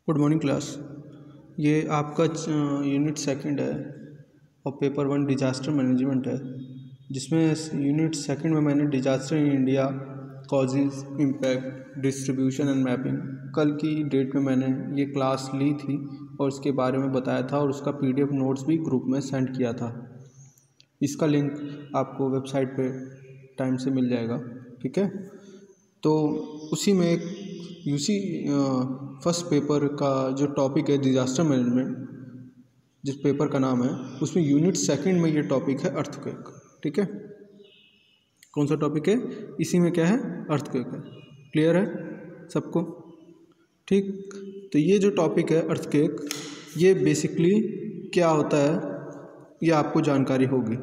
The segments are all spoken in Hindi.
Good morning class. ये आपका यूनिट सेकंड है और पेपर 1 डिजास्टर मैनेजमेंट है, जिसमें यूनिट सेकंड में मैंने disaster in India causes, impact, distribution and mapping कल की डेट में मैंने ये क्लास ली थी और इसके बारे में बताया था और उसका पीडीएफ नोट्स भी ग्रुप में सेंड किया था। इसका लिंक आपको वेबसाइट पे टाइम से मिल जाएगा, ठीक है। तो उसी में एक यूसी फर्स्ट पेपर का जो टॉपिक है डिजास्टर मैनेजमेंट, जिस पेपर का नाम है, उसमें यूनिट सेकंड में ये टॉपिक है अर्थक्वेक, ठीक है। कौन सा टॉपिक है? इसी में क्या है? अर्थक्वेक है। क्लियर है सबको? ठीक। तो ये जो टॉपिक है अर्थक्वेक, ये बेसिकली क्या होता है ये आपको जानकारी होगी,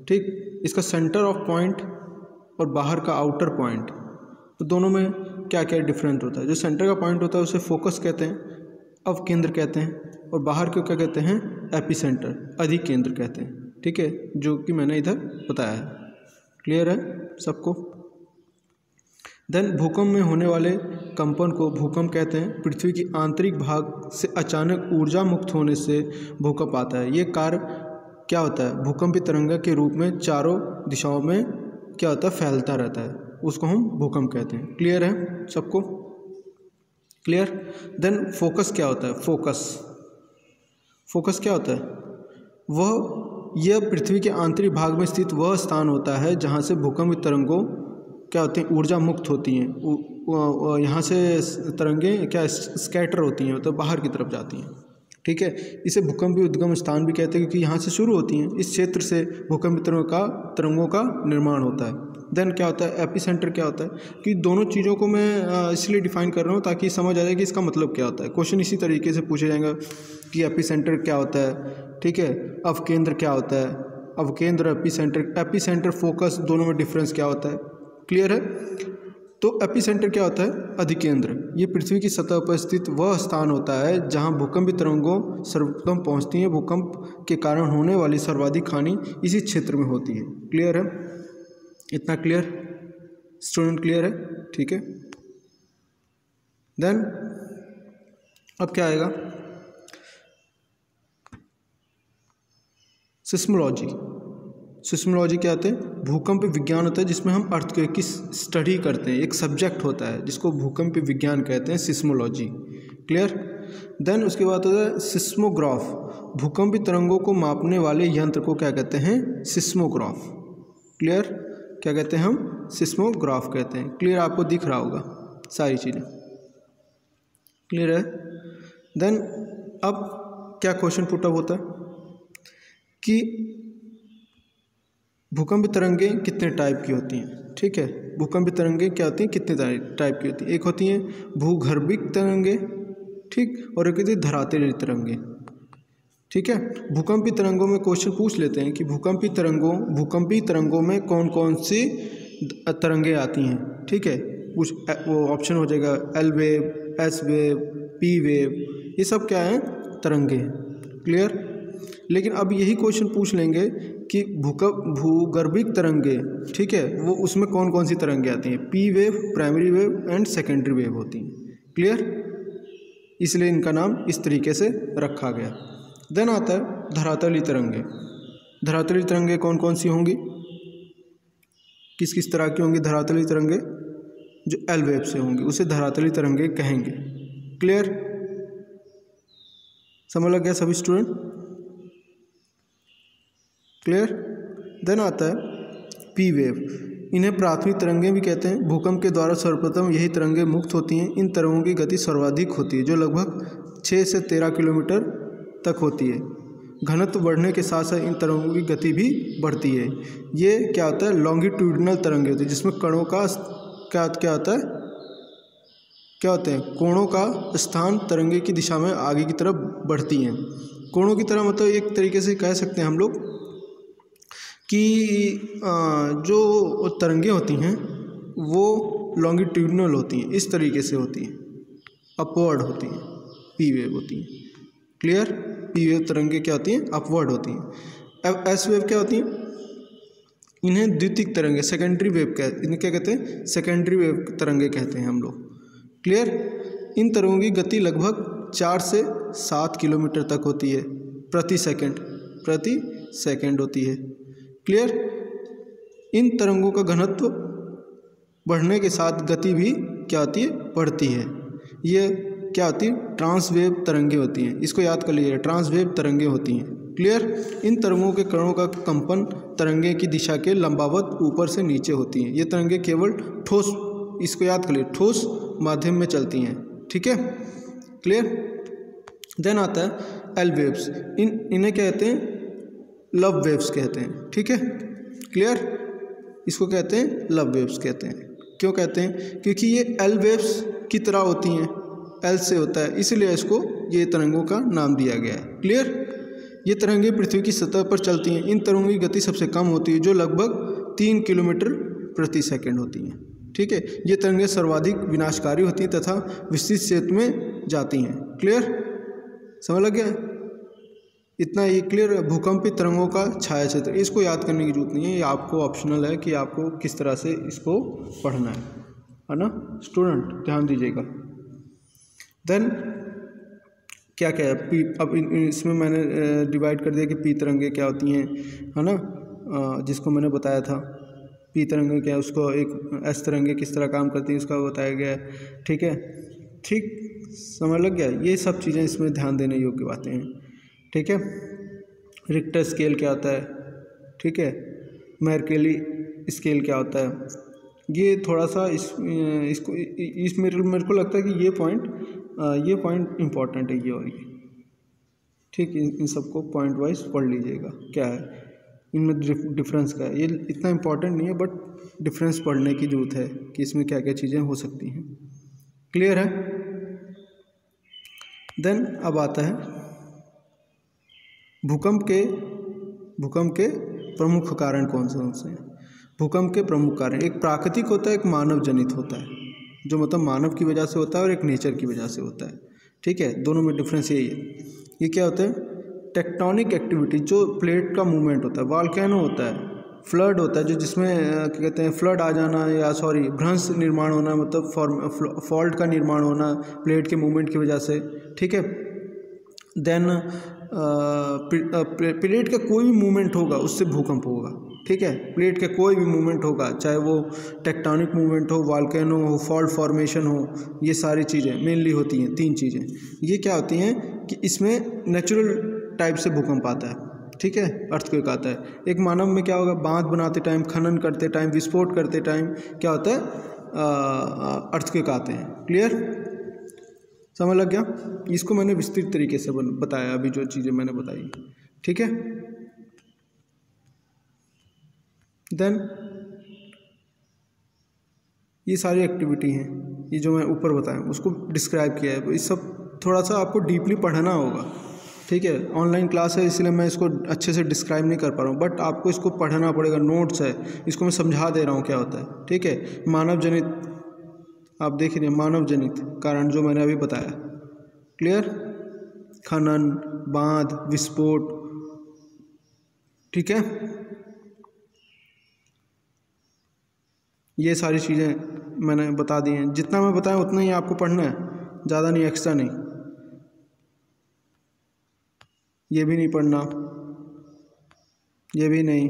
ठीक। इसका सेंटर ऑफ पॉइंट और बाहर का आउटर पॉइंट, तो दोनों में क्या क्या डिफरेंट होता है। जो सेंटर का पॉइंट होता है उसे फोकस कहते हैं, अवकेंद्र कहते हैं, और बाहर को क्या कहते हैं? एपिसेंटर, अधिक केंद्र कहते हैं, ठीक है, जो कि मैंने इधर बताया है। क्लियर है सबको? देन भूकंप में होने वाले कंपन को भूकंप कहते हैं। पृथ्वी की आंतरिक भाग से अचानक ऊर्जा मुक्त होने से भूकंप आता है। ये कार्य क्या होता है? भूकंपी तरंग के रूप में चारों दिशाओं में क्या होता है? फैलता रहता है, उसको हम भूकंप कहते हैं। क्लियर है सबको? क्लियर। देन फोकस क्या होता है? फोकस क्या होता है? यह पृथ्वी के आंतरिक भाग में स्थित वह स्थान होता है जहां से भूकंप तरंगों क्या होती हैं? ऊर्जा मुक्त होती हैं। यहाँ से तरंगें क्या स्कैटर होती हैं, तो बाहर की तरफ जाती हैं, ठीक है। इसे भूकंपी उद्गम स्थान भी कहते हैं, क्योंकि यहाँ से शुरू होती हैं। इस क्षेत्र से भूकंपी तरंगों का निर्माण होता है। देन क्या होता है? एपिसेंटर क्या होता है? कि दोनों चीज़ों को मैं इसलिए डिफाइन कर रहा हूँ ताकि समझ आ जाए कि इसका मतलब क्या होता है। क्वेश्चन इसी तरीके से पूछा जाएगा कि एपिसेंटर क्या होता है, ठीक है, अवकेंद्र क्या होता है, अवकेंद्र एपिसेंटर फोकस, दोनों में डिफरेंस क्या होता है। क्लियर है? तो एपिसेंटर क्या होता है? अधिकेंद्र। ये पृथ्वी की सतह पर स्थित वह स्थान होता है जहां भूकंपी तरंगों सर्वप्रथम पहुंचती हैं। भूकंप के कारण होने वाली सर्वाधिक हानि इसी क्षेत्र में होती है। क्लियर है? इतना क्लियर स्टूडेंट? क्लियर है? ठीक है। देन अब क्या आएगा? सिस्मोलॉजी क्या होता है? भूकंप विज्ञान होता है, जिसमें हम अर्थक्वेक की स्टडी करते हैं। एक सब्जेक्ट होता है जिसको भूकंप विज्ञान कहते हैं, सिस्मोलॉजी। क्लियर। देन उसके बाद होता है सिस्मोग्राफ। भूकंपी तरंगों को मापने वाले यंत्र को क्या कहते हैं? सिस्मोग्राफ। क्लियर? क्या कहते हैं हम? सिस्मोग्राफ कहते हैं। क्लियर? आपको दिख रहा होगा सारी चीज़ें। क्लियर है? देन अब क्या क्वेश्चन पुट अप होता है कि भूकंपी तरंगें कितने टाइप की होती हैं, ठीक है। भूकंपी तरंगें क्या होती हैं? कितने टाइप की होती हैं? एक होती हैं भूगर्भिक तरंगें, ठीक, और एक होती है धरातलीय तरंगें, ठीक है। भूकंपी तरंगों में क्वेश्चन पूछ लेते हैं कि भूकंपी तरंगों में कौन कौन सी तरंगें आती हैं, ठीक है। कुछ वो ऑप्शन हो जाएगा L wave, S wave, P wave, ये सब क्या है? तरंगें। क्लियर। लेकिन अब यही क्वेश्चन पूछ लेंगे कि भूगर्भिक तरंगें, ठीक है, वो उसमें कौन कौन सी तरंगें आती हैं? P wave, primary wave and secondary wave होती हैं। क्लियर। इसलिए इनका नाम इस तरीके से रखा गया। देन आता है धरातलीय तरंगें। धरातलीय तरंगें कौन कौन सी होंगी? किस किस तरह की होंगी धरातलीय तरंगें? जो एल वेव से होंगी उसे धरातलीय तरंगें कहेंगे। क्लियर? समझ लग गया सभी स्टूडेंट? क्लियर। देन आता है पी वेव। इन्हें प्राथमिक तरंगें भी कहते हैं। भूकंप के द्वारा सर्वप्रथम यही तरंगें मुक्त होती हैं। इन तरंगों की गति सर्वाधिक होती है, जो लगभग 6 से 13 किलोमीटर तक होती है। घनत्व बढ़ने के साथ साथ इन तरंगों की गति भी बढ़ती है। ये क्या होता है? लॉन्गिट्यूडिनल तरंगें होती है, जिसमें कणों का क्या होता है? क्या होते हैं? कोणों का स्थान तरंगे की दिशा में आगे की तरफ बढ़ती हैं। कोणों की तरह मतलब एक तरीके से कह सकते हैं हम लोग कि जो तरंगें होती हैं वो लॉन्गिट्यूडिनल होती हैं, इस तरीके से होती हैं, अपवर्ड होती हैं, पी वेव होती हैं। क्लियर? पी वेव तरंगें क्या होती हैं? अपवर्ड होती हैं। अब एस वेव क्या होती हैं? इन्हें द्वितीयक तरंगें, सेकेंडरी वेव इन्हें क्या कहते हैं? सेकेंडरी वेव तरंगें कहते हैं हम लोग। क्लियर? इन तरंगों की गति लगभग 4 से 7 किलोमीटर तक होती है प्रति सेकंड होती है। क्लियर। इन तरंगों का घनत्व बढ़ने के साथ गति भी क्या होती है, बढ़ती है। ये क्या होती है, ट्रांसवेव तरंगें होती हैं। इसको याद कर लीजिए, ट्रांसवेव तरंगें होती हैं। क्लियर। इन तरंगों के कणों का कंपन तरंगे की दिशा के लंबावत ऊपर से नीचे होती हैं। ये तरंगें केवल ठोस, इसको याद कर लीजिए, ठोस माध्यम में चलती हैं। ठीक है, क्लियर। देन आता है एल वेव्स। इन्हें कहते हैं लव वेव्स कहते हैं। ठीक है, क्लियर। इसको कहते हैं लव वेव्स कहते हैं। क्यों कहते हैं, क्योंकि ये एल वेव्स की तरह होती हैं, एल से होता है, इसलिए इसको ये तरंगों का नाम दिया गया है। क्लियर। ये तरंगें पृथ्वी की सतह पर चलती हैं। इन तरंगों की गति सबसे कम होती है, जो लगभग 3 किलोमीटर प्रति सेकंड होती हैं। ठीक है, ये तरंगें सर्वाधिक विनाशकारी होती हैं तथा विस्तृत क्षेत्र में जाती हैं। क्लियर, समझ लग गया इतना ही। क्लियर। भूकंपीय तरंगों का छाया क्षेत्र, इसको याद करने की जरूरत नहीं है, ये आपको ऑप्शनल है कि आपको किस तरह से इसको पढ़ना है ना स्टूडेंट, ध्यान दीजिएगा। देन क्या क्या है पी, अब इसमें मैंने डिवाइड कर दिया कि पी तरंगें क्या होती हैं, है ना, जिसको मैंने बताया था। पी तरंगें क्या है, उसको एक एस तरंगें किस तरह काम करती हैं उसका बताया गया है। ठीक है, ठीक, समझ लग गया। ये सब चीज़ें इसमें ध्यान देने योग्य बातें हैं। ठीक है, रिक्टर स्केल क्या होता है, ठीक है, मेर्केली स्केल क्या होता है, ये थोड़ा सा इस मेरे को लगता है कि ये पॉइंट इम्पॉर्टेंट है, ये और ये। ठीक, इन सबको पॉइंट वाइज पढ़ लीजिएगा क्या है इनमें डिफरेंस का है। ये इतना इम्पॉर्टेंट नहीं है, बट डिफरेंस पढ़ने की जरूरत है कि इसमें क्या क्या चीज़ें हो सकती हैं। क्लियर है। देन अब आता है भूकंप के प्रमुख कारण कौन से हैं। भूकंप के प्रमुख कारण, एक प्राकृतिक होता है, एक मानव जनित होता है, जो मतलब मानव की वजह से होता है, और एक नेचर की वजह से होता है। ठीक है, दोनों में डिफरेंस यही है। ये क्या होता है, टेक्टोनिक एक्टिविटी, जो प्लेट का मूवमेंट होता है, वॉल्केनो होता है, फ्लड होता है, जो जिसमें क्या कहते हैं फ्लड आ जाना, या भ्रंश निर्माण होना, मतलब फॉल्ट का निर्माण होना प्लेट के मूवमेंट की वजह से। ठीक है, देन प्लेट का कोई भी मूवमेंट होगा उससे भूकंप होगा। ठीक है, प्लेट का कोई भी मूवमेंट होगा, चाहे वो टेक्टोनिक मूवमेंट हो, वॉल्केनो हो, फॉल्ट फॉर्मेशन हो, ये सारी चीज़ें मेनली होती हैं। 3 चीज़ें ये क्या होती हैं कि इसमें नेचुरल टाइप से भूकंप आता है। ठीक है, अर्थक्वेक आता है। एक मानव में क्या होगा, बांध बनाते टाइम, खनन करते टाइम, विस्फोट करते टाइम क्या होता है, अर्थक्वेक आते हैं। क्लियर, समझ लग गया। इसको मैंने विस्तृत तरीके से बताया अभी जो चीज़ें मैंने बताई। ठीक है, देन ये सारी एक्टिविटी हैं, ये जो मैं ऊपर बताया उसको डिस्क्राइब किया है। ये सब थोड़ा सा आपको डीपली पढ़ना होगा। ठीक है, ऑनलाइन क्लास है इसलिए मैं इसको अच्छे से डिस्क्राइब नहीं कर पा रहा हूँ, बट आपको इसको पढ़ना पड़ेगा। नोट्स है, इसको मैं समझा दे रहा हूँ क्या होता है। ठीक है, मानव जनित, आप देख रहे हैं मानव जनित कारण जो मैंने अभी बताया। क्लियर, खनन, बांध, विस्फोट। ठीक है, ये सारी चीज़ें मैंने बता दी हैं। जितना मैं बताया उतना ही आपको पढ़ना है, ज़्यादा नहीं, एक्स्ट्रा नहीं। ये भी नहीं पढ़ना, ये भी नहीं।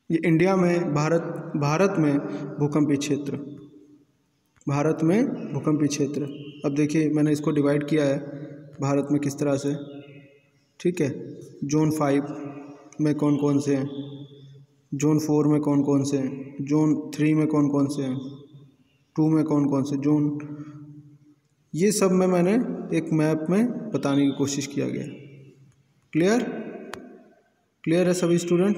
ये इंडिया में, भारत में भूकंपीय क्षेत्र, भारत में भूकंपीय क्षेत्र। अब देखिए मैंने इसको डिवाइड किया है भारत में किस तरह से। ठीक है, जोन 5 में कौन कौन से हैं, जोन 4 में कौन कौन से हैं, जोन 3 में कौन कौन से हैं, 2 में कौन कौन से जोन, ये सब में मैंने एक मैप में बताने की कोशिश किया गया। क्लियर, क्लियर है सभी स्टूडेंट।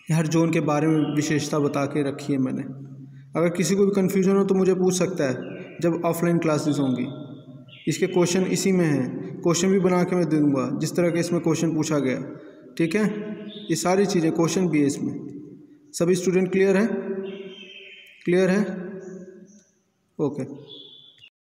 हर जोन के बारे में विशेषता बता के रखी है मैंने। अगर किसी को भी कन्फ्यूजन हो तो मुझे पूछ सकता है जब ऑफलाइन क्लासेस होंगी। इसके क्वेश्चन इसी में हैं, क्वेश्चन भी बना के मैं दे दूँगा जिस तरह के इसमें क्वेश्चन पूछा गया। ठीक है, ये सारी चीज़ें क्वेश्चन भी है इसमें। सभी स्टूडेंट क्लियर है, क्लियर है, ओके।